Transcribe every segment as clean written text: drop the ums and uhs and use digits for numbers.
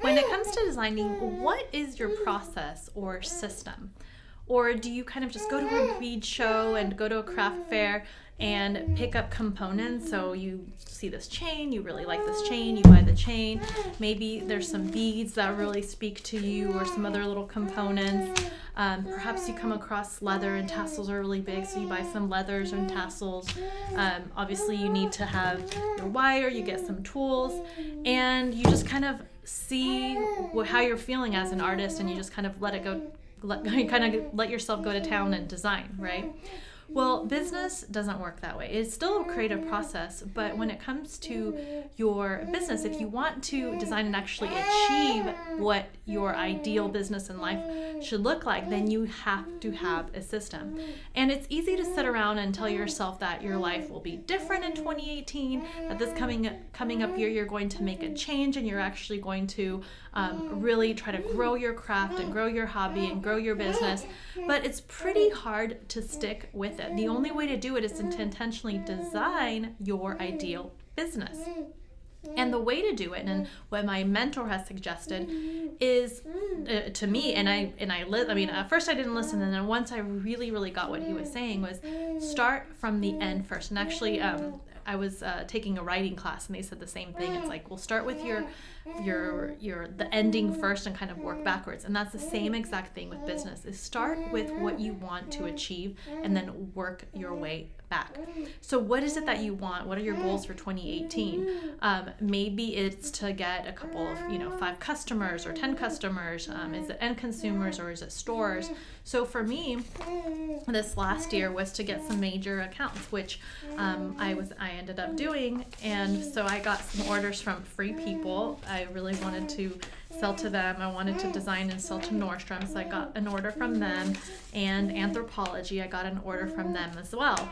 When it comes to designing, what is your process or system? Or do you kind of just go to a bead show and go to a craft fair and pick up components? So you see this chain, you really like this chain, you buy the chain. Maybe there's some beads that really speak to you, or some other little components. Perhaps you come across leather and tassels are really big, so you buy some leathers and tassels. Obviously you need to have your wire, you get some tools, and you just kind of see how you're feeling as an artist, and you just kind of let it go, let yourself go to town and design, right? Well, business doesn't work that way. It's still a creative process, but when it comes to your business, if you want to design and actually achieve what your ideal business and life should look like, then you have to have a system. And it's easy to sit around and tell yourself that your life will be different in 2018, that this coming up year you're going to make a change, and you're actually going to really try to grow your craft and grow your hobby and grow your business. But it's pretty hard to stick with it. The only way to do it is to intentionally design your ideal business. And the way to do it, and what my mentor has suggested, is to me, at first I didn't listen, and then once I really got what he was saying, was start from the end first. And actually, I was taking a writing class, and they said the same thing. It's like, we'll start with the ending first and kind of work backwards. And that's the same exact thing with business, is start with what you want to achieve and then work your way back. So what is it that you want? What are your goals for 2018? Maybe it's to get a couple of, 5 customers or 10 customers. Is it end consumers or is it stores? So for me, this last year was to get some major accounts, which I ended up doing. And so I got some orders from Free People. I really wanted to sell to them. I wanted to design and sell to Nordstrom, so I got an order from them. And Anthropologie, I got an order from them as well.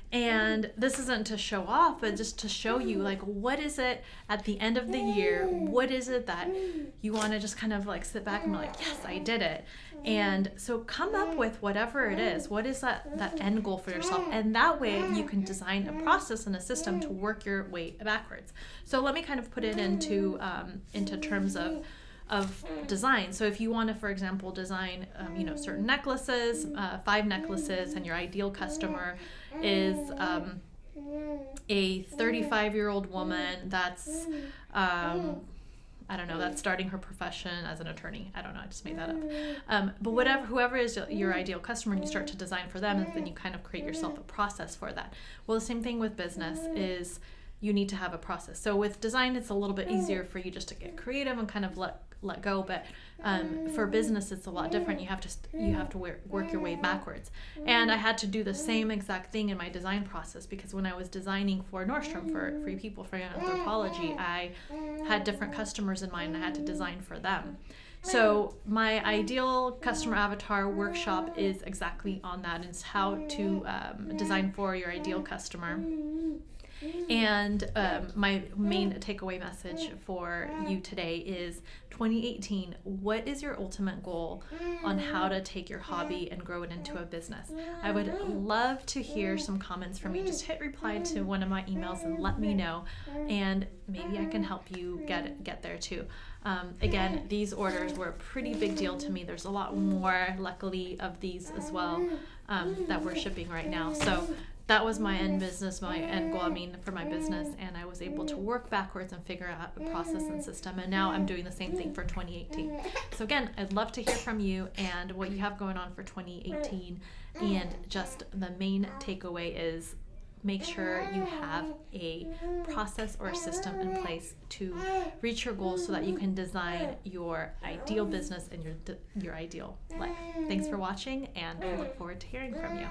And this isn't to show off, but just to show you, like, what is it at the end of the year? What is it that you want to just kind of like sit back and be like, yes, I did it. And so come up with whatever it is. What is that end goal for yourself? And that way you can design a process and a system to work your way backwards. So let me kind of put it into terms of design. So if you want to, for example, design, certain necklaces, 5 necklaces, and your ideal customer is a 35-year-old woman that's, that's starting her profession as an attorney. I don't know, I just made that up. But whoever is your ideal customer, and you start to design for them, and then you kind of create yourself a process for that. Well, the same thing with business is you need to have a process. So with design, it's a little bit easier for you just to get creative and kind of let go, but for business it's a lot different. You have to work your way backwards. And I had to do the same exact thing in my design process, because when I was designing for Nordstrom, for Free People, for Anthropologie, I had different customers in mind, and I had to design for them. So my ideal customer avatar workshop is exactly on that. It's how to design for your ideal customer. And my main takeaway message for you today is 2018. What is your ultimate goal on how to take your hobby and grow it into a business? I would love to hear some comments from you. Just hit reply to one of my emails and let me know, and maybe I can help you get there too. Again, these orders were a pretty big deal to me. There's a lot more, luckily, of these as well that we're shipping right now. So that was my end goal, for my business, and I was able to work backwards and figure out a process and system, and now I'm doing the same thing for 2018. So again, I'd love to hear from you and what you have going on for 2018, and just the main takeaway is make sure you have a process or a system in place to reach your goals, so that you can design your ideal business and your ideal life. Thanks for watching, and I look forward to hearing from you.